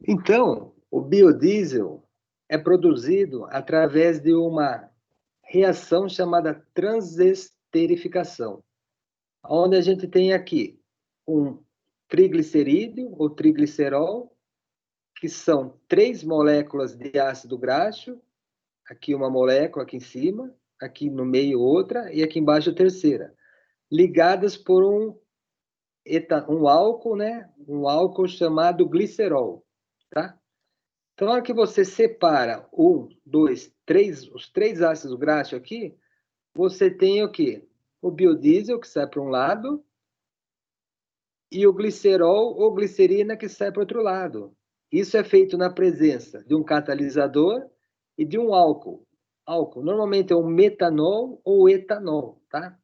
Então, o biodiesel é produzido através de uma reação chamada transesterificação, onde a gente tem aqui um triglicerídeo ou triglicerol, que são 3 moléculas de ácido graxo, aqui uma molécula aqui em cima, aqui no meio outra e aqui embaixo a terceira, ligadas por um álcool, né? Um álcool chamado glicerol, tá? Então, na hora que você separa os 3 ácidos graxos aqui, você tem o quê? O biodiesel, que sai para um lado, e o glicerol ou glicerina, que sai para o outro lado. Isso é feito na presença de um catalisador e de um álcool. Álcool, normalmente é um metanol ou etanol, tá?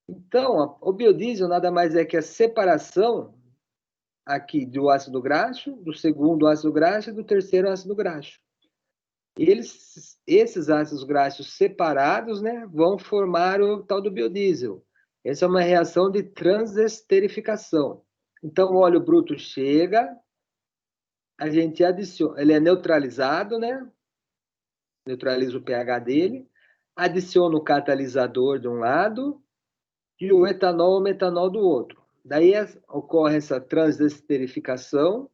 Então, o biodiesel nada mais é que a separação aqui do ácido graxo, do segundo ácido graxo e do terceiro ácido graxo. Esses ácidos graxos separados, né, vão formar o tal do biodiesel. Essa é uma reação de transesterificação. Então, o óleo bruto chega, a gente adiciona, ele é neutralizado, né? Neutraliza o pH dele, adiciona o catalisador de um lado e o etanol ou metanol do outro. Daí ocorre essa transesterificação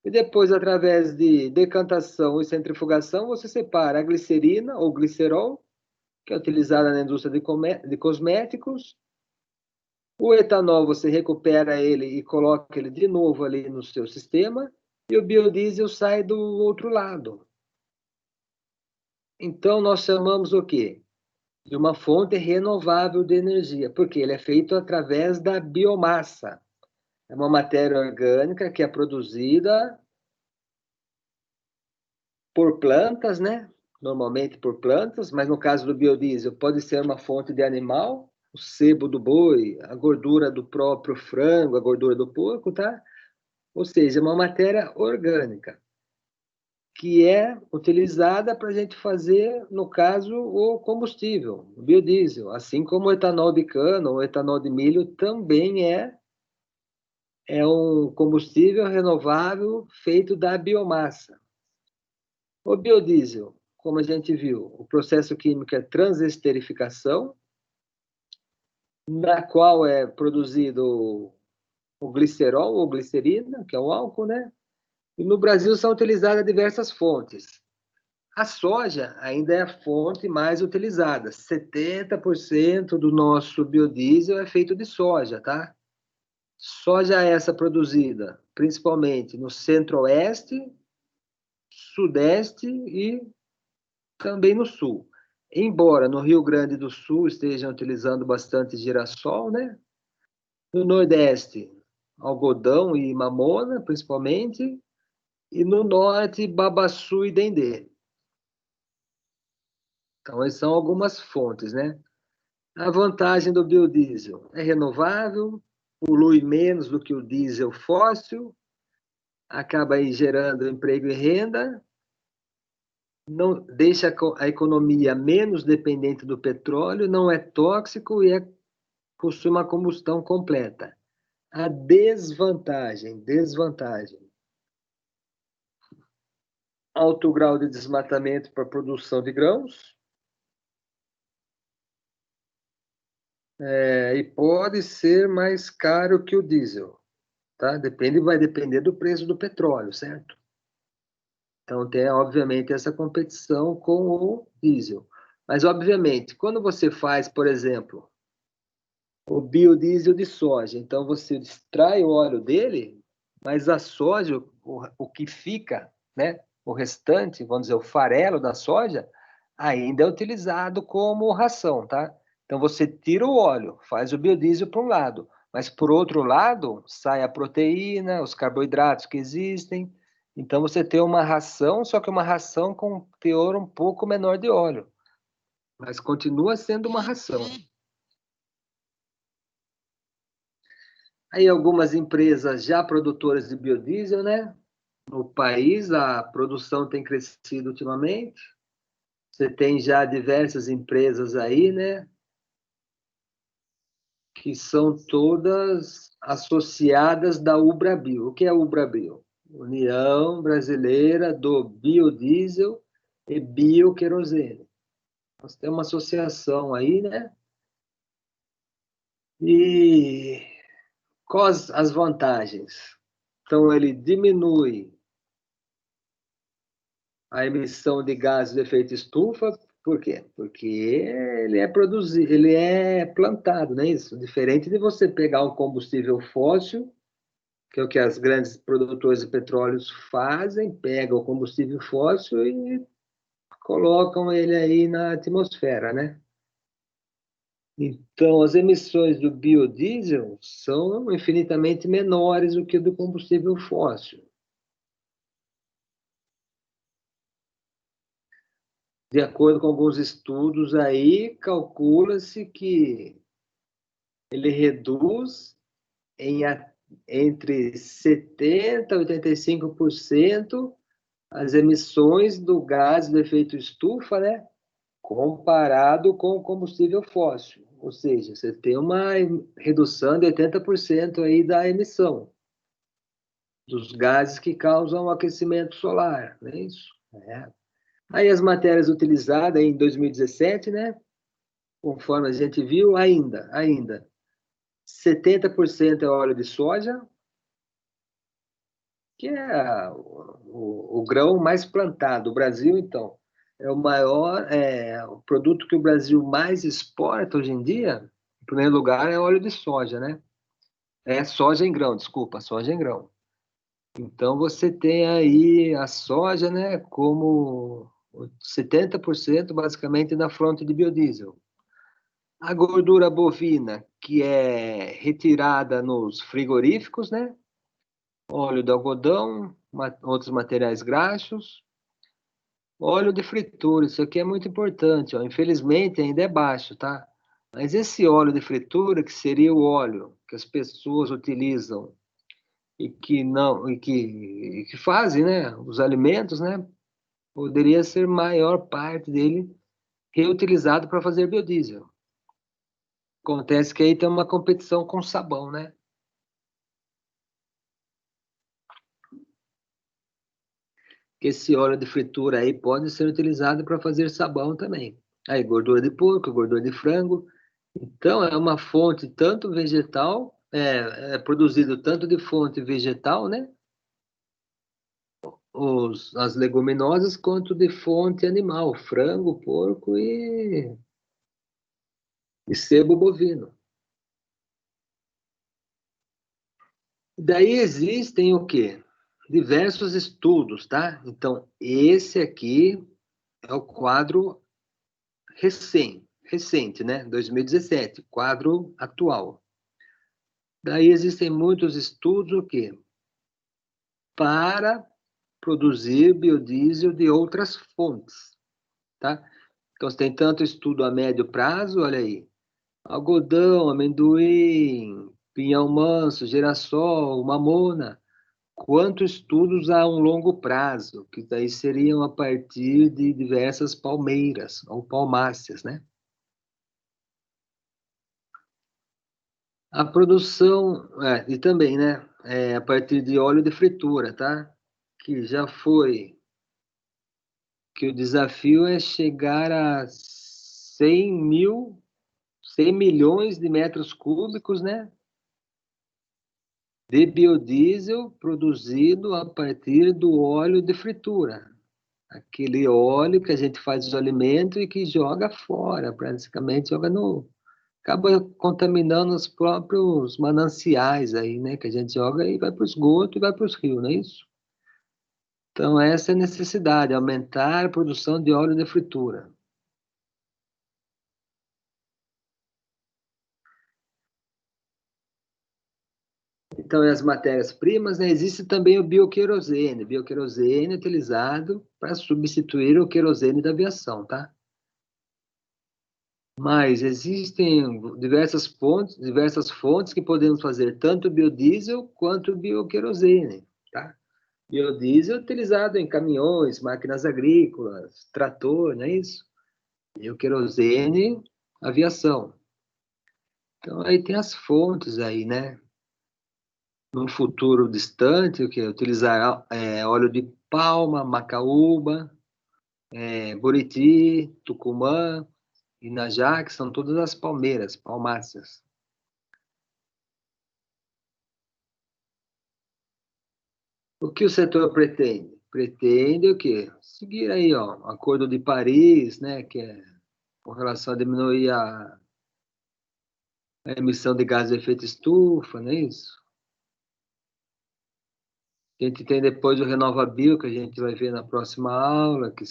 e depois, através de decantação e centrifugação, você separa a glicerina ou glicerol, que é utilizada na indústria de cosméticos. O etanol, você recupera ele e coloca ele de novo ali no seu sistema, e o biodiesel sai do outro lado. Então, nós chamamos o quê? De uma fonte renovável de energia, porque ele é feito através da biomassa. É uma matéria orgânica que é produzida por plantas, né? Normalmente por plantas, mas no caso do biodiesel pode ser uma fonte de animal, o sebo do boi, a gordura do próprio frango, a gordura do porco, tá? Ou seja, é uma matéria orgânica que é utilizada para a gente fazer, no caso, o combustível, o biodiesel, assim como o etanol de cana ou o etanol de milho também é um combustível renovável feito da biomassa. O biodiesel, como a gente viu, o processo químico é transesterificação, na qual é produzido o glicerol ou glicerina, que é o álcool, né? E no Brasil são utilizadas diversas fontes. A soja ainda é a fonte mais utilizada. 70% do nosso biodiesel é feito de soja, tá? Soja essa produzida principalmente no centro-oeste, sudeste e também no sul. Embora no Rio Grande do Sul estejam utilizando bastante girassol, né? No Nordeste, algodão e mamona, principalmente, e no Norte, babaçu e dendê. Então, essas são algumas fontes, né? A vantagem do biodiesel é renovável, polui menos do que o diesel fóssil, acaba aí gerando emprego e renda, não deixa a economia menos dependente do petróleo, não é tóxico e possui uma combustão completa. A desvantagem, alto grau de desmatamento para a produção de grãos, e pode ser mais caro que o diesel, tá? Vai depender do preço do petróleo, certo? Então tem, obviamente, essa competição com o diesel. Mas, obviamente, quando você faz, por exemplo, o biodiesel de soja, então você extrai o óleo dele, mas a soja, o que fica, né, o restante, vamos dizer, o farelo da soja, ainda é utilizado como ração, tá? Então você tira o óleo, faz o biodiesel para um lado, mas por outro lado sai a proteína, os carboidratos que existem. Então você tem uma ração, só que uma ração com teor um pouco menor de óleo, mas continua sendo uma ração. Aí algumas empresas já produtoras de biodiesel, né? No país, a produção tem crescido ultimamente. Você tem já diversas empresas aí, né? Que são todas associadas da Ubrabil. O que é a Ubrabil? União Brasileira do Biodiesel e Bioquerosene. Nós temos uma associação aí, né? E quais as vantagens? Então, ele diminui a emissão de gases de efeito estufa. Por quê? Porque ele é produzido, ele é plantado, não é isso? Diferente de você pegar um combustível fóssil, que é o que as grandes produtoras de petróleo fazem, pegam o combustível fóssil e colocam ele aí na atmosfera, né? Então, as emissões do biodiesel são infinitamente menores do que do combustível fóssil. De acordo com alguns estudos aí, calcula-se que ele reduz em entre 70% e 85% as emissões do gás do efeito estufa, né? Comparado com o combustível fóssil. Ou seja, você tem uma redução de 80% aí da emissão dos gases que causam o aquecimento solar, não é isso? É. Aí as matérias utilizadas em 2017, né? Conforme a gente viu, ainda 70% é óleo de soja, que é o grão mais plantado. O Brasil, então, é o maior, o produto que o Brasil mais exporta hoje em dia, em primeiro lugar, é óleo de soja, né? É soja em grão, desculpa, soja em grão. Então, você tem aí a soja, né, como 70% basicamente da fonte de biodiesel. A gordura bovina, que é retirada nos frigoríficos, né? Óleo de algodão, outros materiais graxos, óleo de fritura, isso aqui é muito importante, ó. Infelizmente ainda é baixo, tá? Mas esse óleo de fritura, que seria o óleo que as pessoas utilizam e que não e que fazem, né, os alimentos, né, poderia ser maior parte dele reutilizado para fazer biodiesel. Acontece que aí tem uma competição com sabão, né? Esse óleo de fritura aí pode ser utilizado para fazer sabão também. Aí, gordura de porco, gordura de frango. Então, é uma fonte tanto vegetal, é produzido tanto de fonte vegetal, né? As leguminosas, quanto de fonte animal, frango, porco e sebo bovino. Daí existem o quê? Diversos estudos, tá? Então, esse aqui é o quadro recente, né? 2017, quadro atual. Daí existem muitos estudos o quê? Para produzir biodiesel de outras fontes, tá? Então, você tem tanto estudo a médio prazo, olha aí, algodão, amendoim, pinhão manso, girassol, mamona, quanto estudos a um longo prazo, que daí seriam a partir de diversas palmeiras ou palmáceas, né? A produção, e também, né, a partir de óleo de fritura, tá? Que já foi, que o desafio é chegar a 100 milhões de metros cúbicos, né? De biodiesel produzido a partir do óleo de fritura. Aquele óleo que a gente faz os alimentos e que joga fora, praticamente joga no, acaba contaminando os próprios mananciais aí, né? Que a gente joga e vai para o esgoto e vai para os rios, não é isso? Então, essa é a necessidade, aumentar a produção de óleo de fritura. Então, as matérias-primas, né? Existe também o bioquerosene. Bioquerosene é utilizado para substituir o querosene da aviação, tá? Mas existem diversas fontes que podemos fazer tanto biodiesel quanto bioquerosene, tá? Biodiesel é utilizado em caminhões, máquinas agrícolas, trator, não é isso? E o querosene, aviação. Então, aí tem as fontes aí, né? num futuro distante, o que? Utilizar óleo de palma, macaúba, Buriti, Tucumã, Inajá, que são todas as palmeiras, palmáceas. O que o setor pretende? Pretende o quê? Seguir aí, ó, o Acordo de Paris, né, que é com relação a diminuir a emissão de gases de efeito estufa, não é isso? A gente tem depois o RenovaBio, que a gente vai ver na próxima aula, que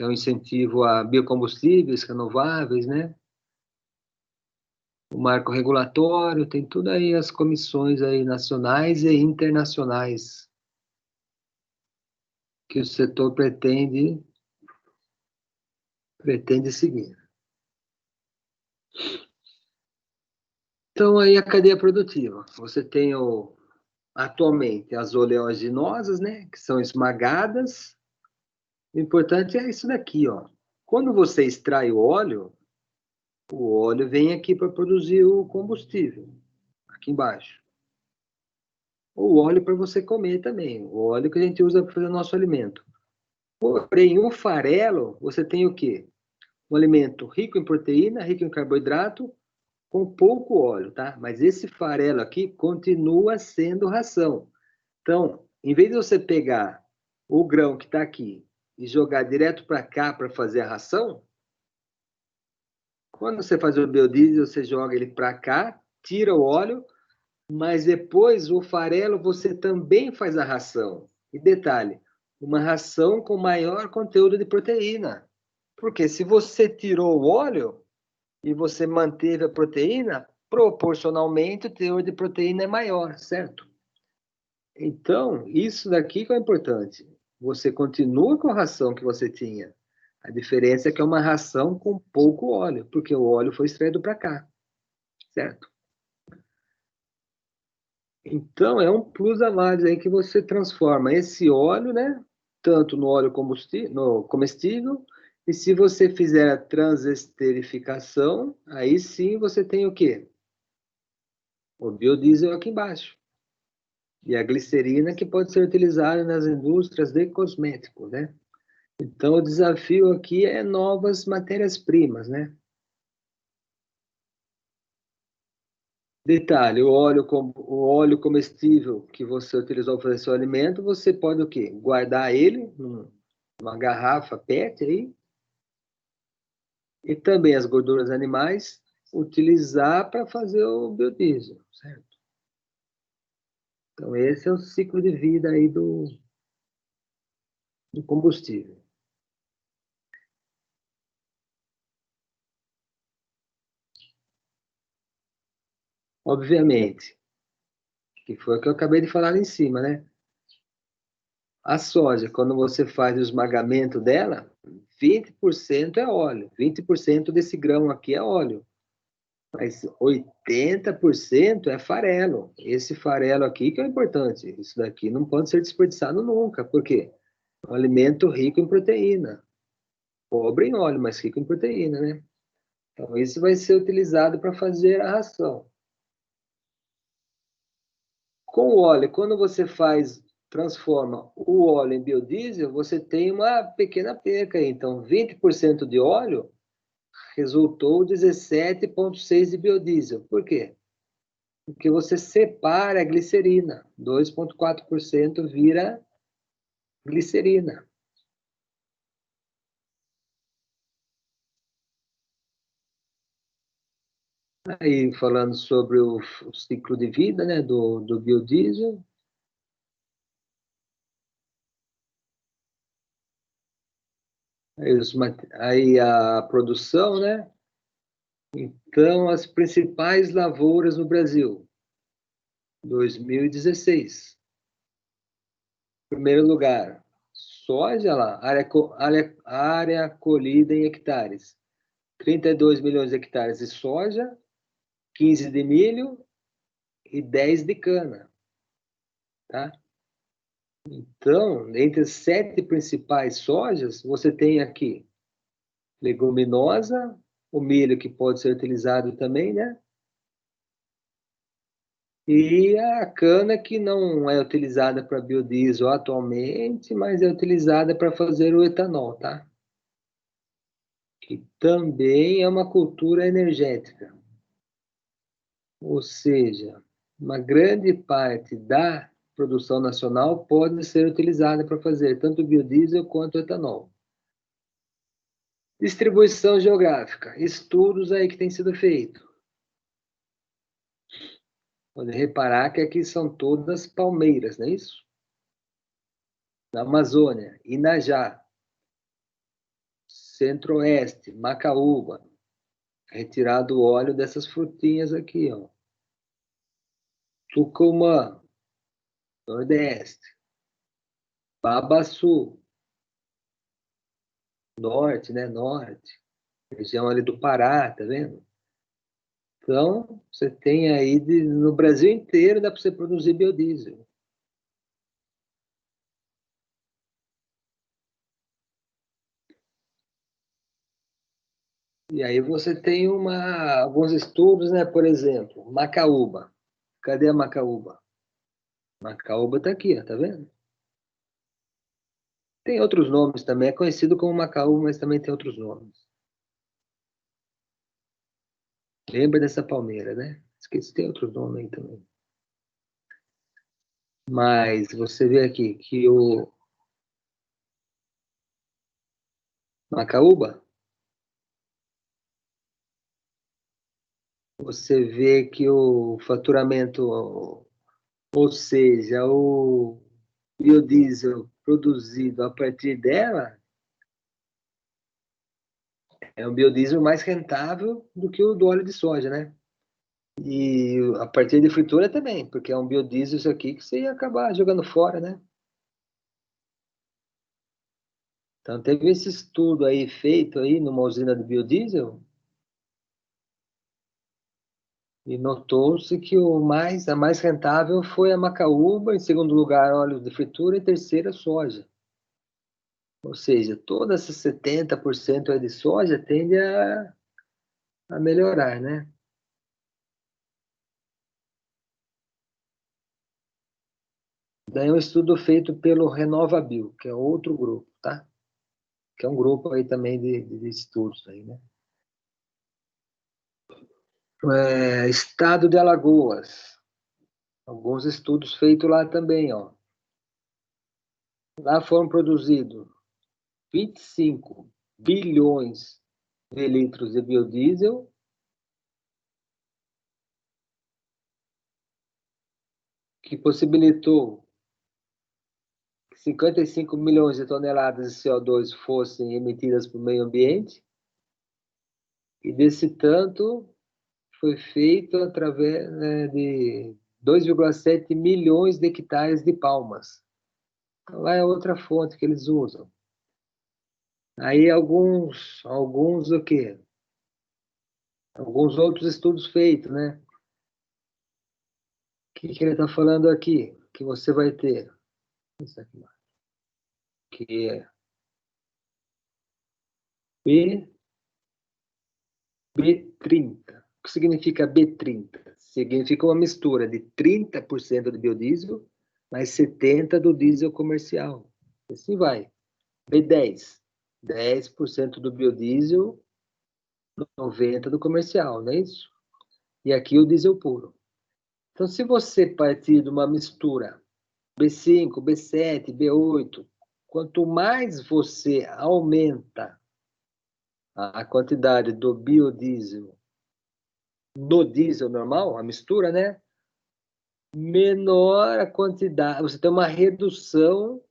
é um incentivo a biocombustíveis renováveis, né? O marco regulatório, tem tudo aí as comissões aí nacionais e internacionais que o setor pretende seguir. Então, aí a cadeia produtiva. Você tem atualmente as oleaginosas, né, que são esmagadas. O importante é isso daqui, ó. Quando você extrai o óleo vem aqui para produzir o combustível, aqui embaixo. O óleo para você comer também, o óleo que a gente usa para fazer o nosso alimento. Porém, o farelo, você tem o quê? Um alimento rico em proteína, rico em carboidrato, com pouco óleo, tá? Mas esse farelo aqui continua sendo ração. Então, em vez de você pegar o grão que está aqui e jogar direto para cá para fazer a ração, quando você faz o biodiesel, você joga ele para cá, tira o óleo, mas depois o farelo você também faz a ração. E detalhe, uma ração com maior conteúdo de proteína. Porque se você tirou o óleo e você manteve a proteína, proporcionalmente o teor de proteína é maior, certo? Então, isso daqui que é importante. Você continua com a ração que você tinha. A diferença é que é uma ração com pouco óleo, porque o óleo foi extraído para cá, certo? Então, é um plus a mais aí que você transforma esse óleo, né? Tanto no óleo no comestível, e se você fizer a transesterificação, aí sim você tem o quê? O biodiesel aqui embaixo. E a glicerina que pode ser utilizada nas indústrias de cosméticos, né? Então, o desafio aqui é novas matérias-primas, né? Detalhe, o óleo comestível que você utilizou para fazer seu alimento, você pode o quê? Guardar ele numa garrafa PET aí, e também as gorduras animais, utilizar para fazer o biodiesel, certo? Então, esse é o ciclo de vida aí do combustível. Obviamente, que foi o que eu acabei de falar lá em cima, né? A soja, quando você faz o esmagamento dela, 20% é óleo. 20% desse grão aqui é óleo. Mas 80% é farelo. Esse farelo aqui que é importante. Isso daqui não pode ser desperdiçado nunca. Por quê? É um alimento rico em proteína. Pobre em óleo, mas rico em proteína, né? Então, isso vai ser utilizado para fazer a ração. Com o óleo, quando você transforma o óleo em biodiesel, você tem uma pequena perca aí. Então, 20% de óleo resultou 17,6 de biodiesel. Por quê? Porque você separa a glicerina. 2,4% vira glicerina. Aí, falando sobre o ciclo de vida, né, do biodiesel, aí a produção, né? Então, as principais lavouras no Brasil, 2016. Primeiro lugar, soja lá, área colhida em hectares. 32 milhões de hectares de soja, 15 de milho e 10 de cana, tá? Então, entre as 7 principais sojas, você tem aqui leguminosa, o milho que pode ser utilizado também, né? E a cana que não é utilizada para biodiesel atualmente, mas é utilizada para fazer o etanol, tá? Que também é uma cultura energética. Ou seja, uma grande parte da produção nacional pode ser utilizada para fazer tanto biodiesel quanto etanol. Distribuição geográfica, estudos aí que têm sido feitos. Pode reparar que aqui são todas palmeiras, não é isso? Na Amazônia, Inajá, Centro-Oeste, Macaúba, retirado o óleo dessas frutinhas aqui, ó. Tucumã, Nordeste, Babaçu, Norte, né? Norte, região ali do Pará, tá vendo? Então, você tem aí, no Brasil inteiro, dá para você produzir biodiesel. E aí você tem alguns estudos, né? Por exemplo, Macaúba. Cadê a Macaúba? Macaúba está aqui, ó, tá vendo? Tem outros nomes também, é conhecido como Macaúba, mas também tem outros nomes. Lembra dessa palmeira, né? Esqueci, tem outros nomes aí também. Mas você vê aqui que o Macaúba, você vê que o faturamento, ou seja, o biodiesel produzido a partir dela, é um biodiesel mais rentável do que o do óleo de soja, né? E a partir de fritura também, porque é um biodiesel isso aqui que você ia acabar jogando fora, né? Então teve esse estudo aí feito aí numa usina de biodiesel e notou-se que a mais rentável foi a macaúba, em segundo lugar óleo de fritura e terceira soja. Ou seja, toda essa 70% aí de soja tende a melhorar, né? Daí é um estudo feito pelo RenovaBio, que é outro grupo, tá? Que é um grupo aí também de estudos aí, né? Estado de Alagoas. Alguns estudos feitos lá também, ó. Lá foram produzidos 25 bilhões de litros de biodiesel, que possibilitou que 55 milhões de toneladas de CO2 fossem emitidas para o meio ambiente, e desse tanto foi feito através, né, de 2,7 milhões de hectares de palmas. Então, lá é outra fonte que eles usam. Aí alguns o quê? Alguns outros estudos feitos, né? O que ele está falando aqui? Que você vai ter. Isso aqui, que é B, B30. O que significa B30? Significa uma mistura de 30% de biodiesel mais 70% do diesel comercial. Assim vai. B10. 10% do biodiesel, 90% do comercial, não é isso? E aqui o diesel puro. Então, se você partir de uma mistura B5, B7, B8, quanto mais você aumenta a quantidade do biodiesel no diesel normal, a mistura, né? Menor a quantidade, você tem uma redução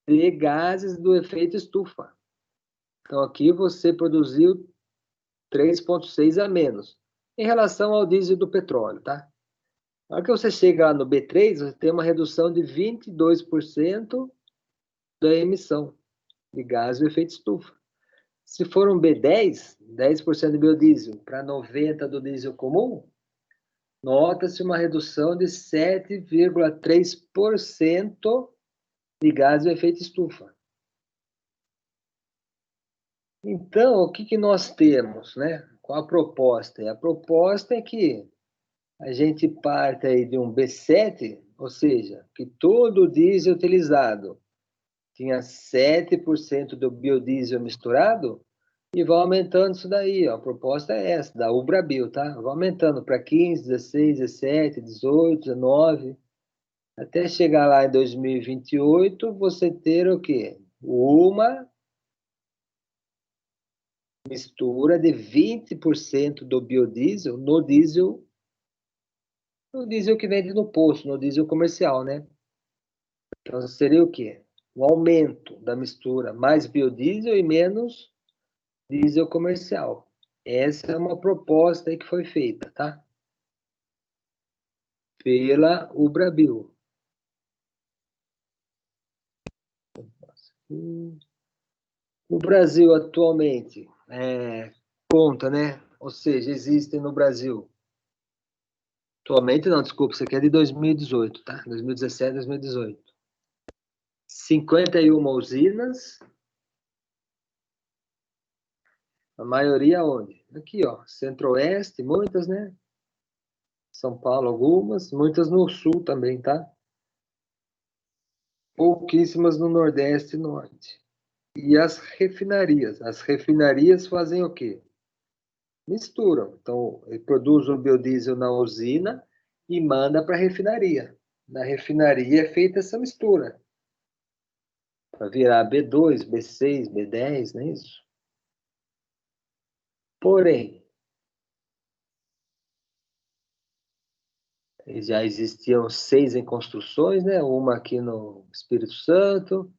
de gases do efeito estufa. Então, aqui você produziu 3,6 a menos em relação ao diesel do petróleo, tá? Na hora que você chega no B3, você tem uma redução de 22% da emissão de gás do efeito estufa. Se for um B10, 10% de biodiesel para 90% do diesel comum, nota-se uma redução de 7,3% de gás do efeito estufa. Então, o que nós temos, né? Qual a proposta? A proposta é que a gente parte aí de um B7, ou seja, que todo o diesel utilizado tinha 7% do biodiesel misturado, e vai aumentando isso daí, ó. A proposta é essa, da Ubrabil, tá? Vai aumentando para 15, 16, 17, 18, 19, até chegar lá em 2028, você ter o quê? Uma mistura de 20% do biodiesel no diesel que vende no posto, no diesel comercial, né? Então seria o quê? O aumento da mistura, mais biodiesel e menos diesel comercial. Essa é uma proposta aí que foi feita, tá? Pela Ubrabil. O Brasil atualmente conta, né? Ou seja, existem no Brasil. Atualmente não, desculpa, isso aqui é de 2018, tá? 2017, 2018. 51 usinas. A maioria onde? Aqui, ó, Centro-Oeste, muitas, né? São Paulo, algumas, muitas no Sul também, tá? Pouquíssimas no Nordeste e Norte. E as refinarias? As refinarias fazem o quê? Misturam. Então, ele produz o biodiesel na usina e manda para a refinaria. Na refinaria é feita essa mistura. Para virar B2, B6, B10, não é isso? Porém, já existiam 6 em construções, né? Uma aqui no Espírito Santo,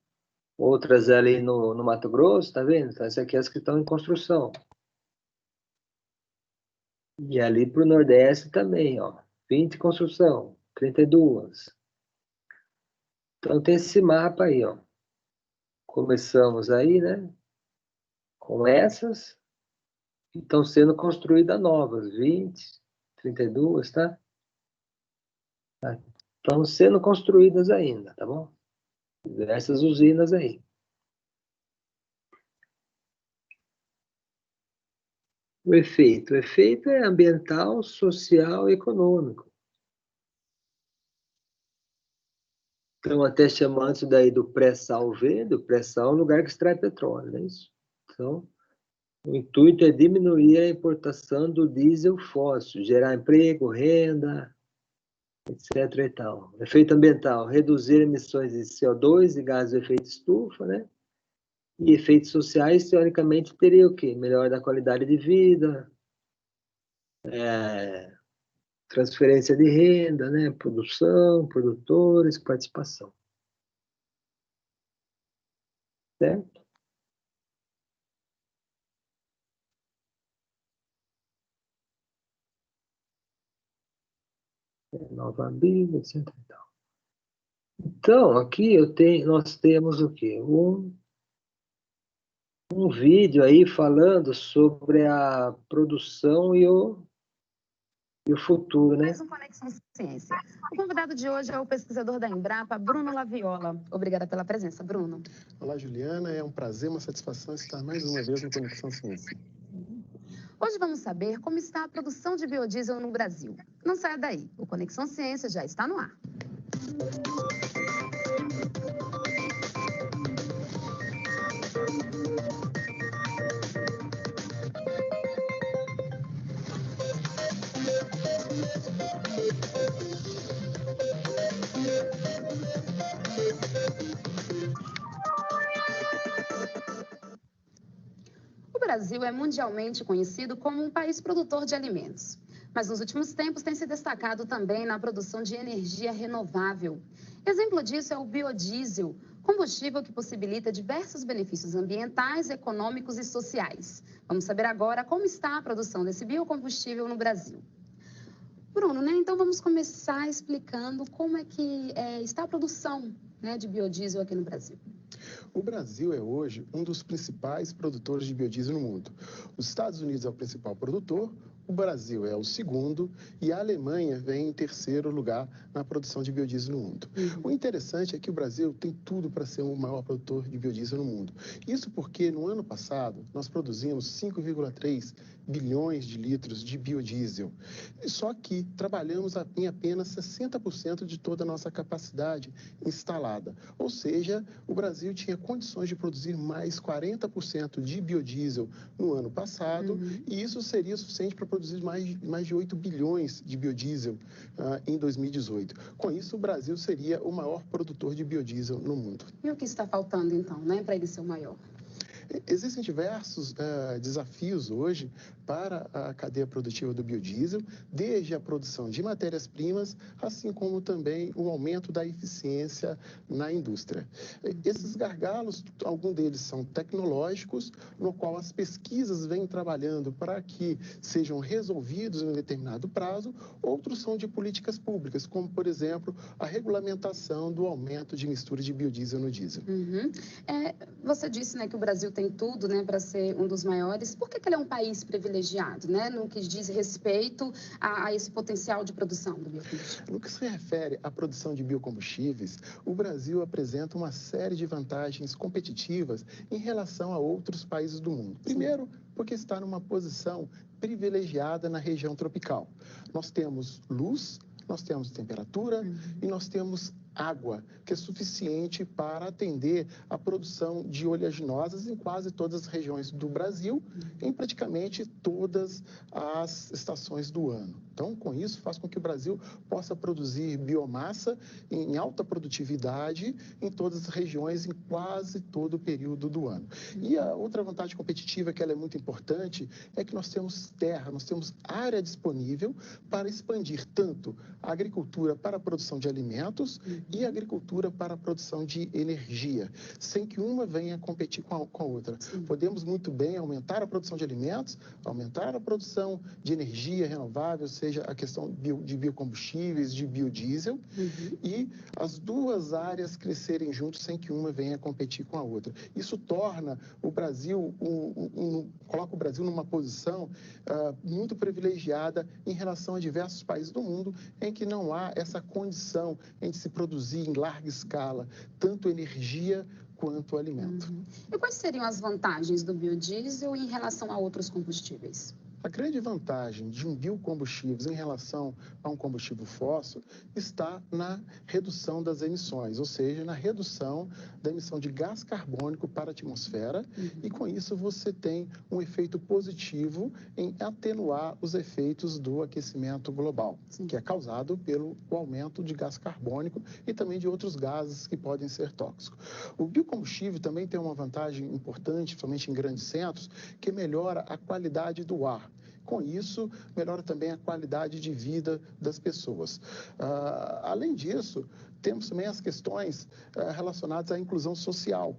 outras ali no Mato Grosso, tá vendo? Então, essas aqui é as que estão em construção. E ali para o Nordeste também, ó. 20 em construção, 32. Então tem esse mapa aí, ó. Começamos aí, né? Com essas, que estão sendo construídas novas, 20, 32, tá? Estão sendo construídas ainda, tá bom? Essas usinas aí. O efeito é ambiental, social e econômico. Então, até chamando isso daí do pré-sal verde, o pré-sal é um lugar que extrai petróleo, não é isso? Então, o intuito é diminuir a importação do diesel fóssil, gerar emprego, renda, etc. e tal. Efeito ambiental, reduzir emissões de CO2 e gases de efeito estufa, né? E efeitos sociais, teoricamente, teria o quê? Melhora da qualidade de vida, transferência de renda, né? Produção, produtores, participação. Certo? Nova Bíblia, etc. e tal. Então, aqui nós temos o quê? Um vídeo aí falando sobre a produção e o futuro, né? Mais um Conexão Ciência. O convidado de hoje é o pesquisador da Embrapa, Bruno Laviola. Obrigada pela presença, Bruno. Olá, Juliana. É um prazer, uma satisfação estar mais uma vez no Conexão Ciência. Hoje vamos saber como está a produção de biodiesel no Brasil. Não saia daí, o Conexão Ciência já está no ar. O Brasil é mundialmente conhecido como um país produtor de alimentos. Mas nos últimos tempos tem se destacado também na produção de energia renovável. Exemplo disso é o biodiesel, combustível que possibilita diversos benefícios ambientais, econômicos e sociais. Vamos saber agora como está a produção desse biocombustível no Brasil. Bruno, né? Então vamos começar explicando como é que está a produção, né, de biodiesel aqui no Brasil. O Brasil é hoje um dos principais produtores de biodiesel no mundo. Os Estados Unidos é o principal produtor, o Brasil é o segundo e a Alemanha vem em terceiro lugar na produção de biodiesel no mundo. O interessante é que o Brasil tem tudo para ser o maior produtor de biodiesel no mundo. Isso porque no ano passado nós produzimos 5,3 bilhões de litros de biodiesel. Só que trabalhamos em apenas 60% de toda a nossa capacidade instalada. Ou seja, o Brasil tinha condições de produzir mais 40% de biodiesel no ano passado, e isso seria suficiente para produzir mais de 8 bilhões de biodiesel em 2018. Com isso, o Brasil seria o maior produtor de biodiesel no mundo. E o que está faltando, então, né, para ele ser o maior? Existem diversos desafios hoje para a cadeia produtiva do biodiesel, desde a produção de matérias-primas, assim como também o aumento da eficiência na indústria. Esses gargalos, alguns deles são tecnológicos, no qual as pesquisas vêm trabalhando para que sejam resolvidos em um determinado prazo, outros são de políticas públicas, como, por exemplo, a regulamentação do aumento de mistura de biodiesel no diesel. Você disse, né, que o Brasil tem tudo, né, para ser um dos maiores. Por que ele é um país privilegiado, né, no que diz respeito a esse potencial de produção do biocombustível? No que se refere à produção de biocombustíveis, o Brasil apresenta uma série de vantagens competitivas em relação a outros países do mundo. Primeiro, porque está numa posição privilegiada na região tropical. Nós temos luz, nós temos temperatura e nós temos água, que é suficiente para atender a produção de oleaginosas em quase todas as regiões do Brasil, em praticamente todas as estações do ano. Então, com isso, faz com que o Brasil possa produzir biomassa em alta produtividade em todas as regiões, em quase todo o período do ano. E a outra vantagem competitiva, que ela é muito importante, é que nós temos terra, nós temos área disponível para expandir tanto a agricultura para a produção de alimentos e a agricultura para a produção de energia, sem que uma venha competir com a outra. Podemos muito bem aumentar a produção de alimentos, aumentar a produção de energia renovável, seja a questão de biocombustíveis, de biodiesel, e as duas áreas crescerem juntos sem que uma venha competir com a outra. Isso torna o Brasil, coloca o Brasil numa posição muito privilegiada em relação a diversos países do mundo em que não há essa condição em se produzir em larga escala tanto energia quanto alimento. E quais seriam as vantagens do biodiesel em relação a outros combustíveis? A grande vantagem de um biocombustível em relação a um combustível fóssil está na redução das emissões, ou seja, na redução da emissão de gás carbônico para a atmosfera, e com isso você tem um efeito positivo em atenuar os efeitos do aquecimento global, que é causado pelo aumento de gás carbônico e também de outros gases que podem ser tóxicos. O biocombustível também tem uma vantagem importante, principalmente em grandes centros, que melhora a qualidade do ar. Com isso, melhora também a qualidade de vida das pessoas. Além disso, temos também as questões relacionadas à inclusão social.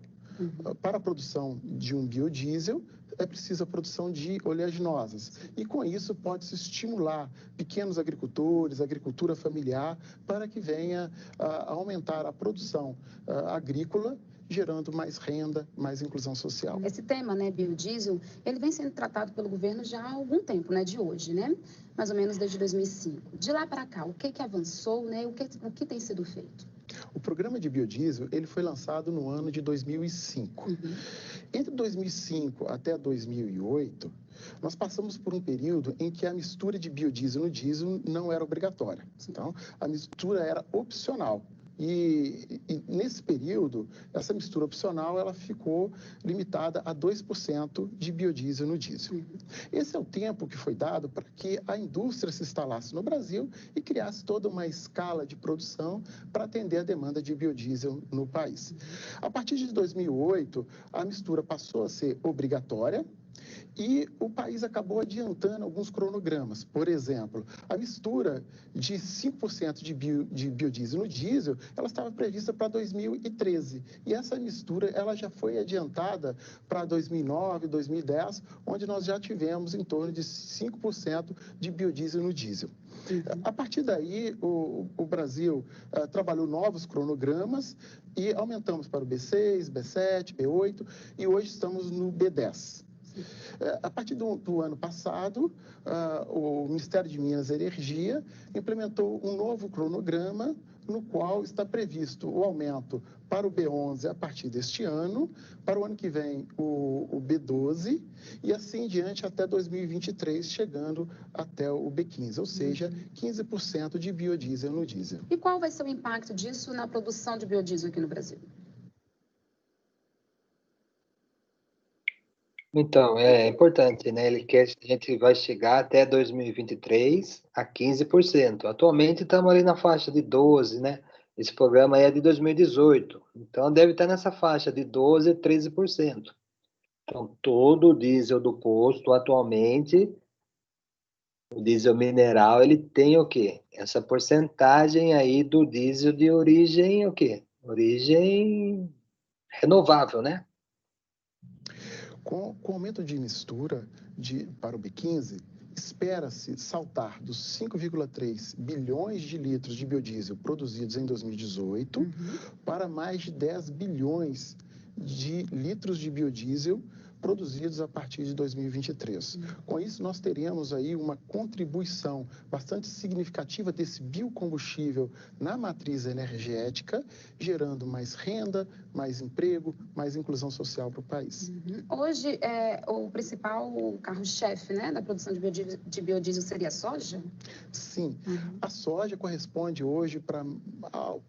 Para a produção de um biodiesel, é preciso a produção de oleaginosas. E, com isso, pode-se estimular pequenos agricultores, agricultura familiar, para que venha a aumentar a produção agrícola, gerando mais renda, mais inclusão social. Esse tema, né, biodiesel, ele vem sendo tratado pelo governo já há algum tempo, né, de hoje, né? Mais ou menos desde 2005. De lá para cá, o que avançou, né? O que tem sido feito? O programa de biodiesel, ele foi lançado no ano de 2005. Entre 2005 até 2008, nós passamos por um período em que a mistura de biodiesel no diesel não era obrigatória. Então, a mistura era opcional. E nesse período, essa mistura opcional ela ficou limitada a 2% de biodiesel no diesel. Esse é o tempo que foi dado para que a indústria se instalasse no Brasil e criasse toda uma escala de produção para atender a demanda de biodiesel no país. A partir de 2008, a mistura passou a ser obrigatória, e o país acabou adiantando alguns cronogramas. Por exemplo, a mistura de 5% de biodiesel no diesel, ela estava prevista para 2013. E essa mistura ela já foi adiantada para 2009, 2010, onde nós já tivemos em torno de 5% de biodiesel no diesel. A partir daí, o Brasil trabalhou novos cronogramas e aumentamos para o B6, B7, B8 e hoje estamos no B10. A partir do ano passado, o Ministério de Minas e Energia implementou um novo cronograma no qual está previsto o aumento para o B11 a partir deste ano, para o ano que vem o B12 e assim em diante até 2023, chegando até o B15, ou seja, 15% de biodiesel no diesel. E qual vai ser o impacto disso na produção de biodiesel aqui no Brasil? Então, é importante, né? Ele quer que a gente vai chegar até 2023 a 15%. Atualmente estamos ali na faixa de 12%, né? Esse programa aí é de 2018. Então, deve estar nessa faixa de 12% a 13%. Então, todo o diesel do posto, atualmente, o diesel mineral, ele tem o quê? Essa porcentagem aí do diesel de origem, o quê? Origem renovável, né? Com o aumento de mistura para o B15, espera-se saltar dos 5,3 bilhões de litros de biodiesel produzidos em 2018 para mais de 10 bilhões de litros de biodiesel produzidos a partir de 2023. Com isso, nós teremos aí uma contribuição bastante significativa desse biocombustível na matriz energética, gerando mais renda, mais emprego, mais inclusão social para o país. Hoje, o principal carro-chefe, né, da produção de biodiesel seria a soja? Sim. A soja corresponde hoje para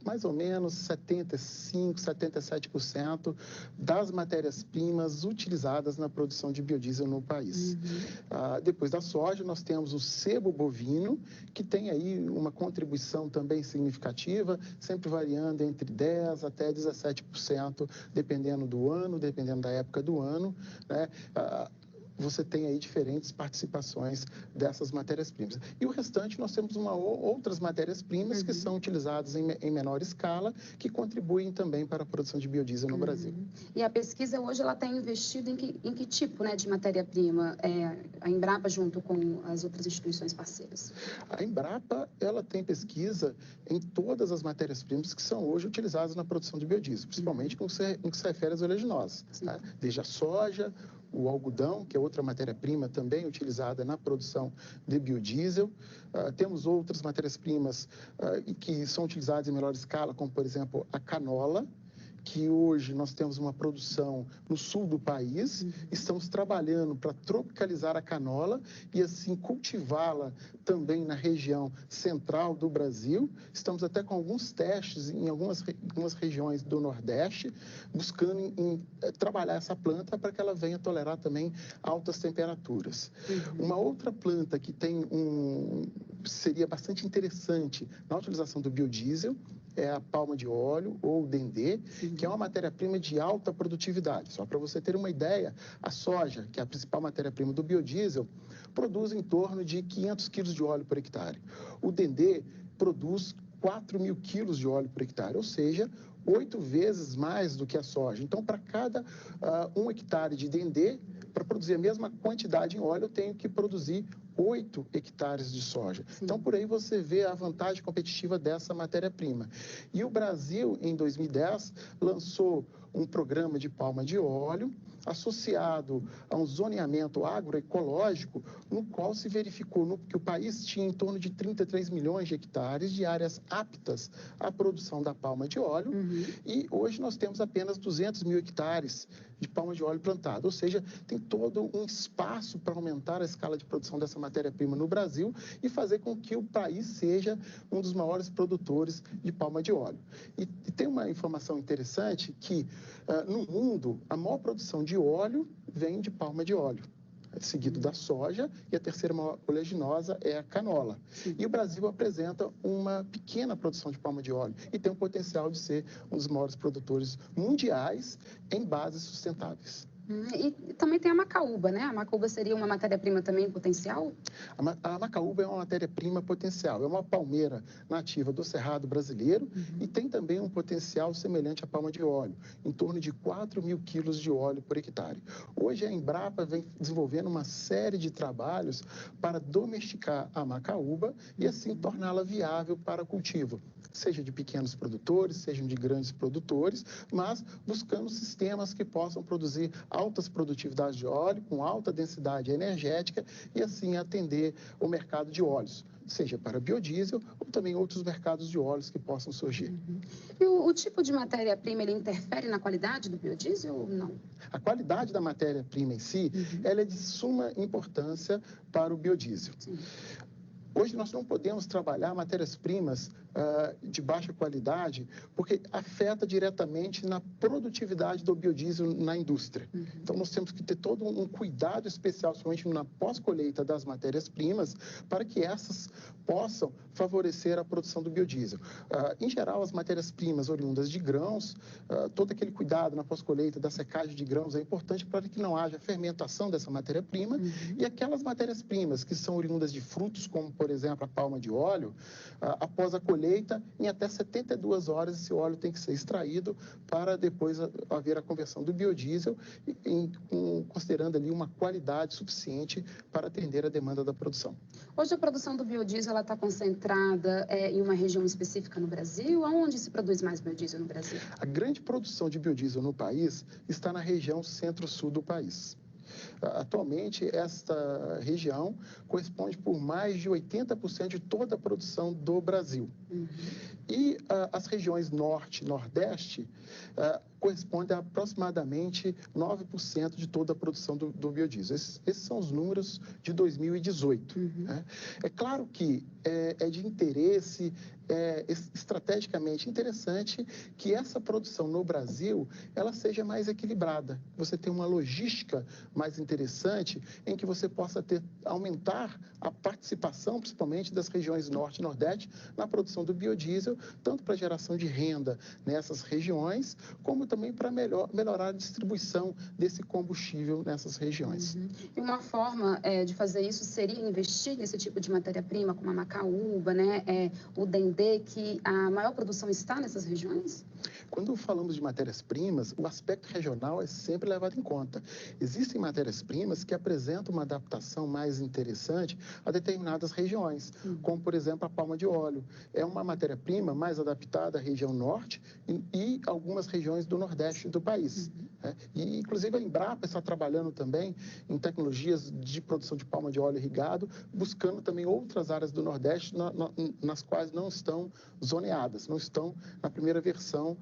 mais ou menos 75%, 77% das matérias-primas utilizadas na produção de biodiesel no país. Depois da soja, nós temos o sebo bovino, que tem aí uma contribuição também significativa, sempre variando entre 10% até 17%, dependendo do ano, dependendo da época do ano, né? Você tem aí diferentes participações dessas matérias-primas. E o restante, nós temos outras matérias-primas que são utilizadas em menor escala, que contribuem também para a produção de biodiesel no Brasil. E a pesquisa hoje, ela tem investido em que tipo, né, de matéria-prima? A Embrapa junto com as outras instituições parceiras? A Embrapa, ela tem pesquisa em todas as matérias-primas que são hoje utilizadas na produção de biodiesel, principalmente no que se refere às oleaginosas, tá? Desde a soja, o algodão, que é outra matéria-prima também utilizada na produção de biodiesel. Temos outras matérias-primas que são utilizadas em menor escala, como, por exemplo, a canola, que hoje nós temos uma produção no sul do país, estamos trabalhando para tropicalizar a canola e assim cultivá-la também na região central do Brasil. Estamos até com alguns testes em algumas regiões do Nordeste, buscando trabalhar essa planta para que ela venha tolerar também altas temperaturas. Uma outra planta que seria bastante interessante na utilização do biodiesel é a palma de óleo, ou o dendê, que é uma matéria-prima de alta produtividade. Só para você ter uma ideia, a soja, que é a principal matéria-prima do biodiesel, produz em torno de 500 quilos de óleo por hectare. O dendê produz 4.000 quilos de óleo por hectare, ou seja, 8 vezes mais do que a soja. Então, para cada 1 hectare de dendê, para produzir a mesma quantidade em óleo, eu tenho que produzir 8 hectares de soja. Então, por aí você vê a vantagem competitiva dessa matéria-prima. E o Brasil, em 2010, lançou um programa de palma de óleo associado a um zoneamento agroecológico, no qual se verificou que o país tinha em torno de 33 milhões de hectares de áreas aptas à produção da palma de óleo, e hoje nós temos apenas 200 mil hectares de palma de óleo plantada, ou seja, tem todo um espaço para aumentar a escala de produção dessa matéria-prima no Brasil e fazer com que o país seja um dos maiores produtores de palma de óleo. E tem uma informação interessante que, no mundo, a maior produção de óleo vem de palma de óleo, seguido da soja, e a terceira maior oleaginosa é a canola. E o Brasil apresenta uma pequena produção de palma de óleo e tem o potencial de ser um dos maiores produtores mundiais em bases sustentáveis. E também tem a macaúba, né? A macaúba seria uma matéria-prima também potencial? A macaúba é uma matéria-prima potencial, é uma palmeira nativa do Cerrado brasileiro e tem também um potencial semelhante à palma de óleo, em torno de 4.000 quilos de óleo por hectare. Hoje a Embrapa vem desenvolvendo uma série de trabalhos para domesticar a macaúba e assim torná-la viável para cultivo, seja de pequenos produtores, sejam de grandes produtores, mas buscando sistemas que possam produzir altas produtividades de óleo, com alta densidade energética, e assim atender o mercado de óleos, seja para biodiesel ou também outros mercados de óleos que possam surgir. E o tipo de matéria-prima, ele interfere na qualidade do biodiesel ou não? A qualidade da matéria-prima em si, ela é de suma importância para o biodiesel. Sim. Hoje nós não podemos trabalhar matérias-primas de baixa qualidade, porque afeta diretamente na produtividade do biodiesel na indústria. Então nós temos que ter todo um cuidado especial, somente na pós-colheita das matérias-primas, para que essas possam favorecer a produção do biodiesel. Em geral, as matérias-primas oriundas de grãos, todo aquele cuidado na pós-colheita da secagem de grãos é importante para que não haja fermentação dessa matéria-prima, e aquelas matérias-primas que são oriundas de frutos, como por exemplo a palma de óleo, após a colheita, em até 72 horas esse óleo tem que ser extraído para depois haver a conversão do biodiesel, considerando ali uma qualidade suficiente para atender a demanda da produção. Hoje a produção do biodiesel está concentrada em uma região específica no Brasil? Aonde se produz mais biodiesel no Brasil? A grande produção de biodiesel no país está na região centro-sul do país. Atualmente, esta região corresponde por mais de 80% de toda a produção do Brasil. E as regiões norte e nordeste correspondem a aproximadamente 9% de toda a produção do biodiesel. Esses são os números de 2018. Né? É claro que é de interesse, estrategicamente interessante, que essa produção no Brasil ela seja mais equilibrada. Você tem uma logística mais interessante em que você possa aumentar a participação, principalmente das regiões norte e nordeste, na produção do biodiesel, tanto para geração de renda nessas regiões, como também para melhorar a distribuição desse combustível nessas regiões. E uma forma de fazer isso seria investir nesse tipo de matéria-prima, como a macaúba, né? O dendê, que a maior produção está nessas regiões? Quando falamos de matérias-primas, o aspecto regional é sempre levado em conta. Existem matérias-primas que apresentam uma adaptação mais interessante a determinadas regiões, como, por exemplo, a palma de óleo. É uma matéria-prima mais adaptada à região norte e algumas regiões do nordeste do país. E, inclusive, a Embrapa está trabalhando também em tecnologias de produção de palma de óleo irrigado, buscando também outras áreas do nordeste nas quais não estão zoneadas, não estão na primeira versão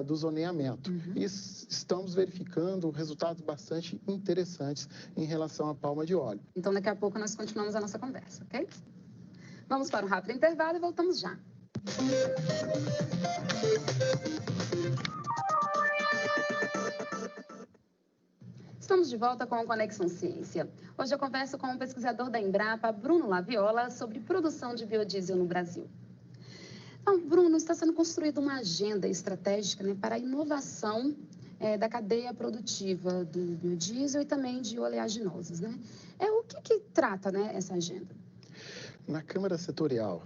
do zoneamento. E estamos verificando resultados bastante interessantes em relação à palma de óleo. Então, daqui a pouco nós continuamos a nossa conversa, ok? Vamos para um rápido intervalo e voltamos já. Estamos de volta com o Conexão Ciência. Hoje eu converso com o pesquisador da Embrapa, Bruno Laviola, sobre produção de biodiesel no Brasil. Então, Bruno, está sendo construída uma agenda estratégica, né, para a inovação da cadeia produtiva do biodiesel e também de oleaginosas, né? O que trata, né, essa agenda? Na Câmara Setorial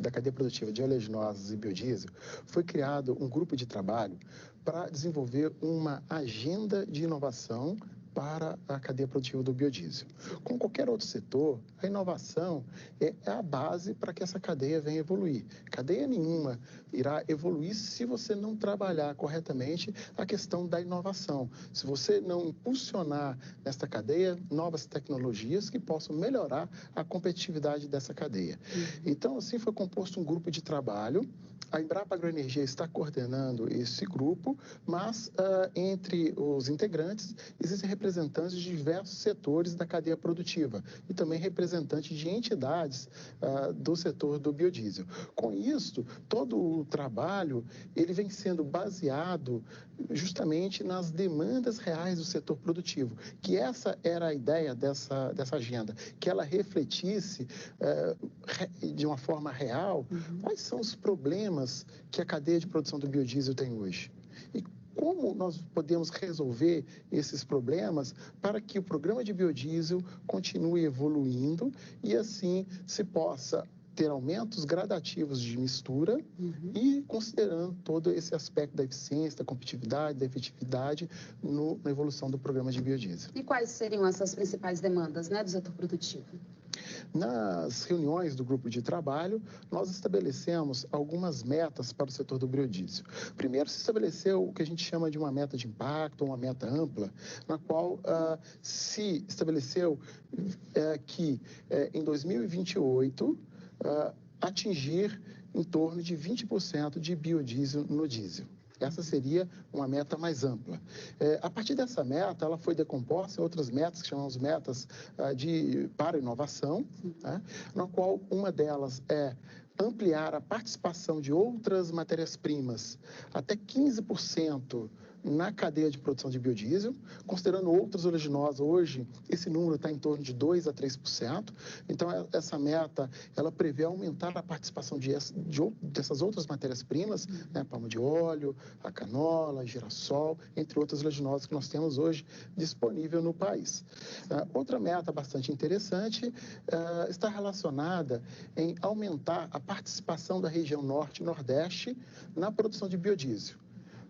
da Cadeia Produtiva de Oleaginosas e Biodiesel, foi criado um grupo de trabalho para desenvolver uma agenda de inovação para a cadeia produtiva do biodiesel. Como qualquer outro setor, a inovação é a base para que essa cadeia venha evoluir. Cadeia nenhuma irá evoluir se você não trabalhar corretamente a questão da inovação. Se você não impulsionar nesta cadeia novas tecnologias que possam melhorar a competitividade dessa cadeia. Então, assim, foi composto um grupo de trabalho. A Embrapa Agroenergia está coordenando esse grupo, mas entre os integrantes existem representantes de diversos setores da cadeia produtiva e também representantes de entidades do setor do biodiesel. Com isso, todo o trabalho ele vem sendo baseado justamente nas demandas reais do setor produtivo, que essa era a ideia dessa agenda, que ela refletisse de uma forma real quais são os problemas que a cadeia de produção do biodiesel tem hoje. E como nós podemos resolver esses problemas para que o programa de biodiesel continue evoluindo e assim se possa ter aumentos gradativos de mistura e considerando todo esse aspecto da eficiência, da competitividade, da efetividade na evolução do programa de biodiesel. E quais seriam essas principais demandas, né, do setor produtivo? Nas reuniões do grupo de trabalho, nós estabelecemos algumas metas para o setor do biodiesel. Primeiro, se estabeleceu o que a gente chama de uma meta de impacto, uma meta ampla, na qual se estabeleceu que em 2028 atingir em torno de 20% de biodiesel no diesel. Essa seria uma meta mais ampla. A partir dessa meta, ela foi decomposta em outras metas, que chamamos metas para inovação, né? Na qual uma delas é ampliar a participação de outras matérias-primas até 15% na cadeia de produção de biodiesel, considerando outros oleaginosas. Hoje, esse número está em torno de 2% a 3%. Então, essa meta, ela prevê aumentar a participação dessas outras matérias-primas, né, palma de óleo, a canola, girassol, entre outras oleaginosas que nós temos hoje disponível no país. Outra meta bastante interessante está relacionada em aumentar a participação da região norte e nordeste na produção de biodiesel.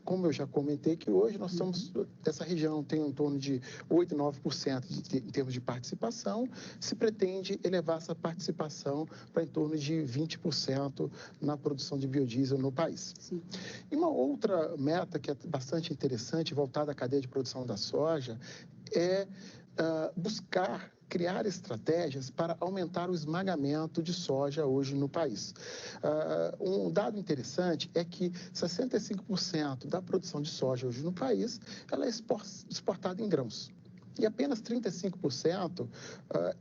Como eu já comentei que hoje nós estamos, essa região tem em torno de 8%, 9% em termos de participação, se pretende elevar essa participação para em torno de 20% na produção de biodiesel no país. Sim. E uma outra meta que é bastante interessante, voltada à cadeia de produção da soja, é buscar criar estratégias para aumentar o esmagamento de soja hoje no país. Um dado interessante é que 65% da produção de soja hoje no país, ela é exportada em grãos. E apenas 35%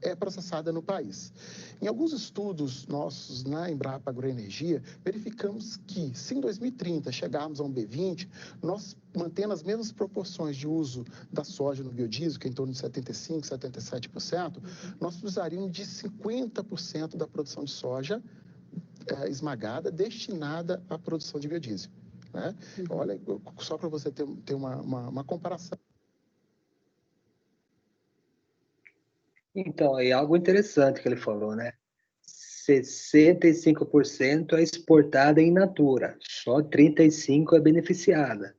é processada no país. Em alguns estudos nossos na Embrapa Agroenergia, verificamos que, se em 2030 chegarmos a um B20, nós mantendo as mesmas proporções de uso da soja no biodiesel, que é em torno de 75%, 77%, nós precisaríamos de 50% da produção de soja esmagada destinada à produção de biodiesel. Né? Olha, só para você ter uma comparação. Então, é algo interessante que ele falou, né? 65% é exportada in natura, só 35% é beneficiada.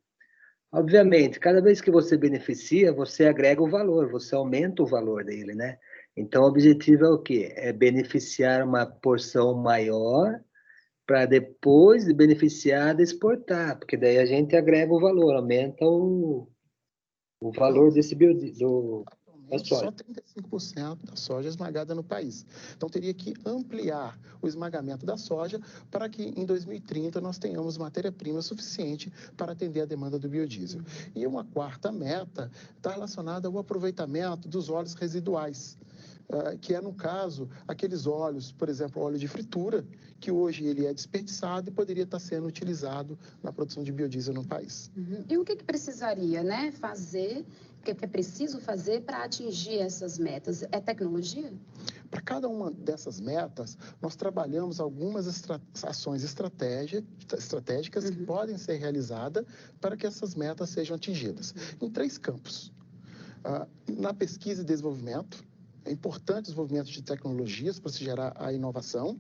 Obviamente, cada vez que você beneficia, você agrega o valor, você aumenta o valor dele, né? Então, o objetivo é o quê? É beneficiar uma porção maior para depois de beneficiada exportar, porque daí a gente agrega o valor, aumenta o valor desse biodiesel. Só 35% da soja esmagada no país. Então, teria que ampliar o esmagamento da soja para que, em 2030, nós tenhamos matéria-prima suficiente para atender a demanda do biodiesel. E uma quarta meta está relacionada ao aproveitamento dos óleos residuais, que é, no caso, aqueles óleos, por exemplo, óleo de fritura, que hoje ele é desperdiçado e poderia estar sendo utilizado na produção de biodiesel no país. E o que precisaria, né, fazer, o que é preciso fazer para atingir essas metas? É tecnologia? Para cada uma dessas metas, nós trabalhamos algumas ações estratégicas que podem ser realizadas para que essas metas sejam atingidas, em 3 campos. Na pesquisa e desenvolvimento, é importante o desenvolvimento de tecnologias para se gerar a inovação.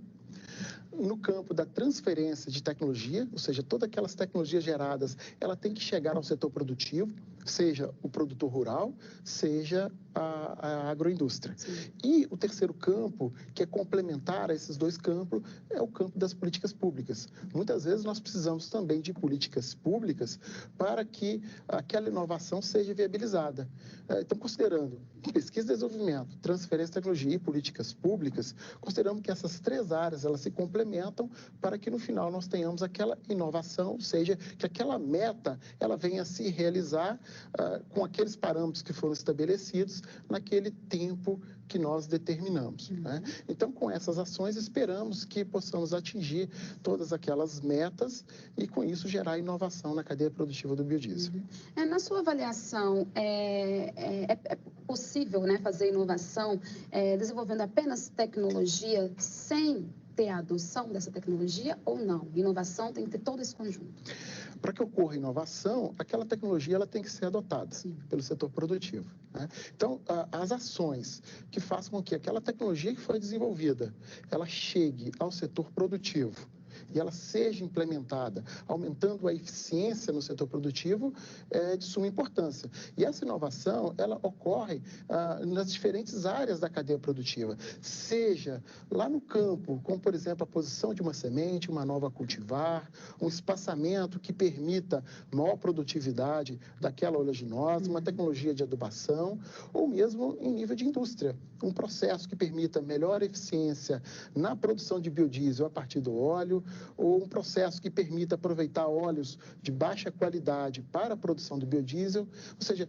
No campo da transferência de tecnologia, ou seja, todas aquelas tecnologias geradas, ela tem que chegar ao setor produtivo, seja o produtor rural, seja a agroindústria. Sim. E o terceiro campo, que é complementar a esses 2 campos, é o campo das políticas públicas. Muitas vezes nós precisamos também de políticas públicas para que aquela inovação seja viabilizada. Então, considerando pesquisa e desenvolvimento, transferência de tecnologia e políticas públicas, consideramos que essas 3 áreas elas se complementam para que no final nós tenhamos aquela inovação, ou seja, que aquela meta ela venha a se realizar com aqueles parâmetros que foram estabelecidos naquele tempo que nós determinamos. Né? Então, com essas ações, esperamos que possamos atingir todas aquelas metas e, com isso, gerar inovação na cadeia produtiva do biodiesel. Na sua avaliação, é possível, né, fazer inovação desenvolvendo apenas tecnologia sem ter a adoção dessa tecnologia ou não? Inovação tem que ter todo esse conjunto. Para que ocorra inovação, aquela tecnologia ela tem que ser adotada pelo setor produtivo. Né? Então, as ações que façam com que aquela tecnologia que foi desenvolvida, ela chegue ao setor produtivo e ela seja implementada, aumentando a eficiência no setor produtivo, é de suma importância. E essa inovação, ela ocorre nas diferentes áreas da cadeia produtiva, seja lá no campo, como, por exemplo, a posição de uma semente, uma nova a cultivar, um espaçamento que permita maior produtividade daquela oleaginosa, uma tecnologia de adubação, ou mesmo em nível de indústria, um processo que permita melhor eficiência na produção de biodiesel a partir do óleo, ou um processo que permita aproveitar óleos de baixa qualidade para a produção do biodiesel. Ou seja,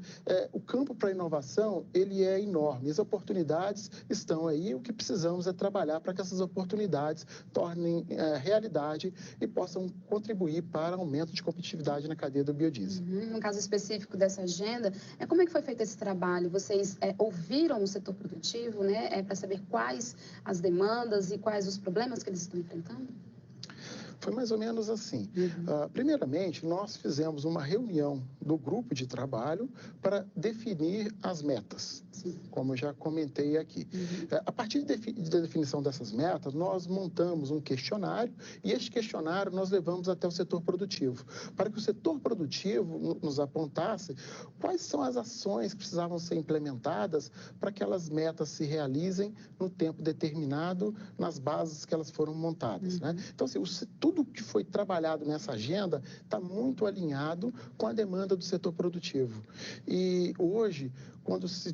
o campo para a inovação, ele é enorme. As oportunidades estão aí, o que precisamos é trabalhar para que essas oportunidades tornem realidade e possam contribuir para aumento de competitividade na cadeia do biodiesel. No caso específico dessa agenda, como é que foi feito esse trabalho? Vocês ouviram o setor produtivo, né, para saber quais as demandas e quais os problemas que eles estão enfrentando? Foi mais ou menos assim. Primeiramente, nós fizemos uma reunião do grupo de trabalho para definir as metas, como eu já comentei aqui. A partir da definição dessas metas, nós montamos um questionário e este questionário nós levamos até o setor produtivo, para que o setor produtivo nos apontasse quais são as ações que precisavam ser implementadas para que aquelas metas se realizem no tempo determinado, nas bases que elas foram montadas, né? Então, assim, tudo que foi trabalhado nessa agenda está muito alinhado com a demanda do setor produtivo. E hoje, quando se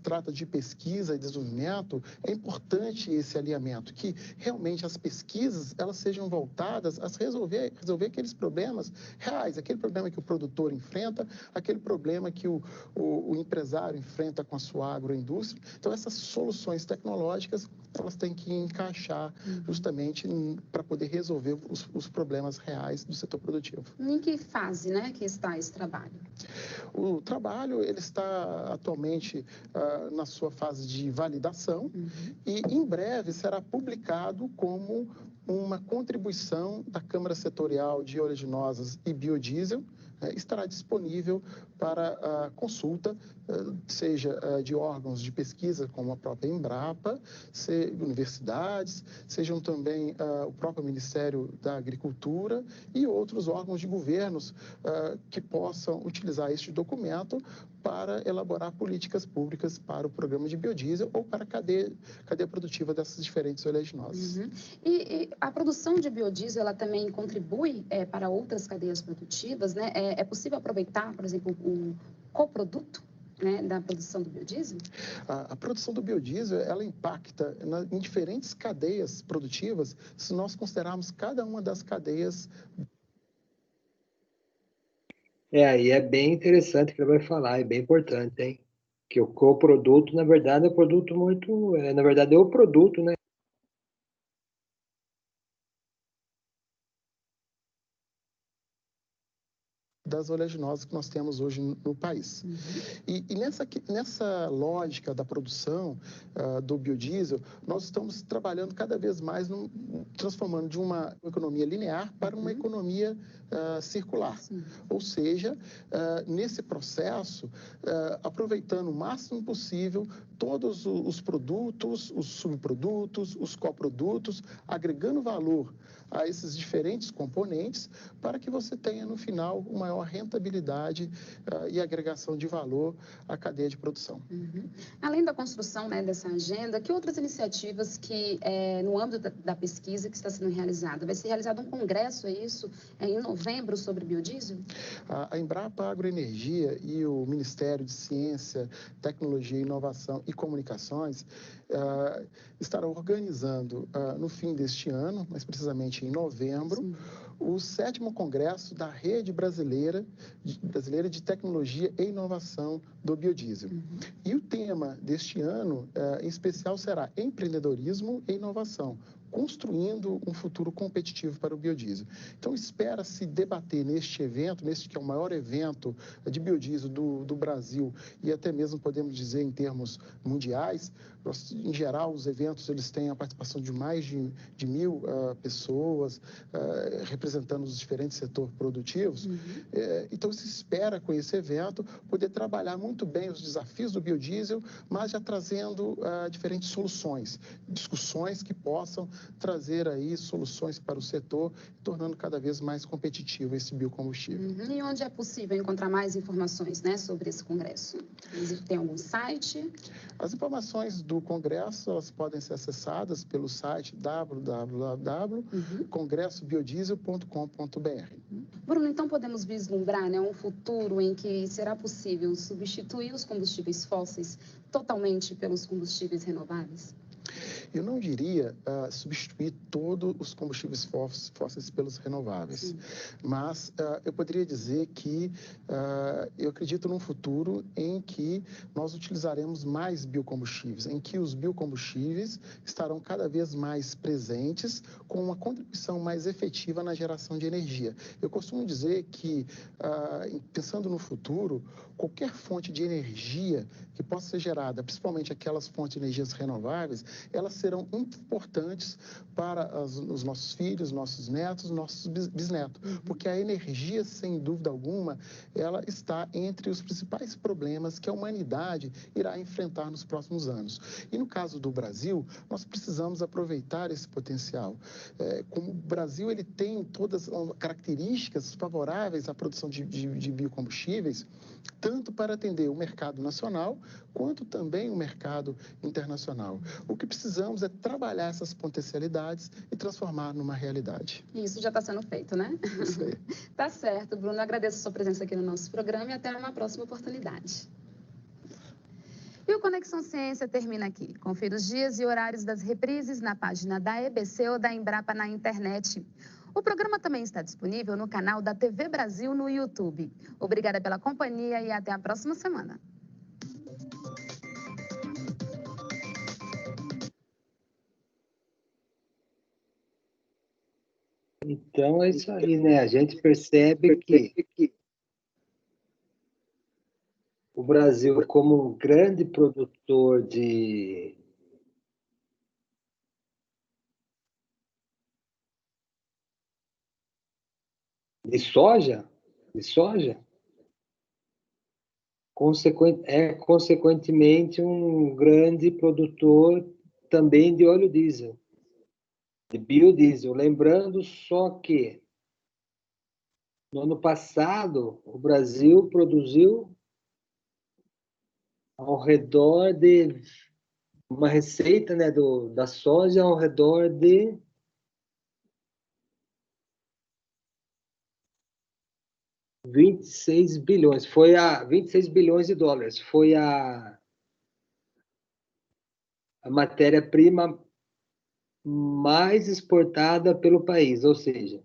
trata de pesquisa e desenvolvimento, é importante esse alinhamento, que realmente as pesquisas elas sejam voltadas a resolver aqueles problemas reais, aquele problema que o produtor enfrenta, aquele problema que o empresário enfrenta com a sua agroindústria. Então, essas soluções tecnológicas, elas têm que encaixar justamente para poder resolver os problemas reais do setor produtivo. Em que fase, né, que está esse trabalho? O trabalho ele está atualmente na sua fase de validação e em breve será publicado como uma contribuição da Câmara Setorial de Oleaginosas e Biodiesel. Estará disponível para consulta, seja de órgãos de pesquisa, como a própria Embrapa, universidades, sejam também o próprio Ministério da Agricultura e outros órgãos de governos que possam utilizar este documento para elaborar políticas públicas para o programa de biodiesel ou para a cadeia produtiva dessas diferentes oleaginosas. E a produção de biodiesel, ela também contribui para outras cadeias produtivas, né? É possível aproveitar, por exemplo, o coproduto, né, da produção do biodiesel? A produção do biodiesel, ela impacta em diferentes cadeias produtivas, se nós considerarmos cada uma das cadeias. Aí é bem interessante o que ele vai falar, é bem importante, hein? Que o coproduto, na verdade, é um produto muito... na verdade, é o produto, né? Das oleaginosas que nós temos hoje no país. E nessa lógica da produção do biodiesel, nós estamos trabalhando cada vez mais, transformando de uma economia linear para uma economia circular. Ou seja, nesse processo, aproveitando o máximo possível todos os produtos, os subprodutos, os coprodutos, agregando valor a esses diferentes componentes para que você tenha, no final, uma maior rentabilidade e agregação de valor à cadeia de produção. Além da construção, né, dessa agenda, que outras iniciativas que, no âmbito da pesquisa que está sendo realizada? Vai ser realizado um congresso, é isso, em novembro, sobre biodiesel? A Embrapa Agroenergia e o Ministério de Ciência, Tecnologia, Inovação e Comunicações estarão organizando, no fim deste ano, mais precisamente em novembro, o 7º Congresso da Rede Brasileira de Tecnologia e Inovação do Biodiesel. E o tema deste ano, em especial, será empreendedorismo e inovação, construindo um futuro competitivo para o biodiesel. Então, espera-se debater neste evento, neste que é o maior evento de biodiesel do Brasil e até mesmo, podemos dizer, em termos mundiais. Em geral, os eventos eles têm a participação de mais de 1.000 pessoas, representando os diferentes setores produtivos. Então, se espera, com esse evento, poder trabalhar muito bem os desafios do biodiesel, mas já trazendo diferentes soluções, discussões que possam trazer aí soluções para o setor, tornando cada vez mais competitivo esse biocombustível. E onde é possível encontrar mais informações, né, sobre esse congresso? Tem algum site? As informações do congresso, elas podem ser acessadas pelo site www.congressobiodiesel.com.br. Bruno, então podemos vislumbrar, né, um futuro em que será possível substituir os combustíveis fósseis totalmente pelos combustíveis renováveis? Eu não diria substituir todos os combustíveis fósseis pelos renováveis, sim, mas eu poderia dizer que eu acredito num futuro em que nós utilizaremos mais biocombustíveis, em que os biocombustíveis estarão cada vez mais presentes, com uma contribuição mais efetiva na geração de energia. Eu costumo dizer que, pensando no futuro, qualquer fonte de energia que possa ser gerada, principalmente aquelas fontes de energias renováveis, elas serão importantes para os nossos filhos, nossos netos, nossos bisnetos, porque a energia, sem dúvida alguma, ela está entre os principais problemas que a humanidade irá enfrentar nos próximos anos. E no caso do Brasil, nós precisamos aproveitar esse potencial. Como o Brasil ele tem todas as características favoráveis à produção de biocombustíveis, tanto para atender o mercado nacional, quanto também o mercado internacional. O que precisamos é trabalhar essas potencialidades e transformar numa realidade. Isso já está sendo feito, né? Isso aí. Tá certo, Bruno. Agradeço a sua presença aqui no nosso programa e até uma próxima oportunidade. E o Conexão Ciência termina aqui. Confira os dias e horários das reprises na página da EBC ou da Embrapa na internet. O programa também está disponível no canal da TV Brasil no YouTube. Obrigada pela companhia e até a próxima semana. Então é isso aí, né? A gente percebe que o Brasil, como um grande produtor de soja, consequentemente um grande produtor também de óleo diesel, de biodiesel. Lembrando só que no ano passado o Brasil produziu ao redor de uma receita, né, da soja ao redor de 26 bilhões. 26 bilhões de dólares. Foi a matéria-prima mais exportada pelo país, ou seja,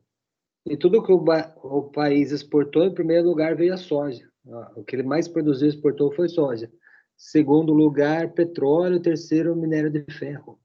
e tudo que o país exportou, em primeiro lugar veio a soja. O que ele mais produziu e exportou foi soja. Segundo lugar, petróleo. Terceiro, minério de ferro.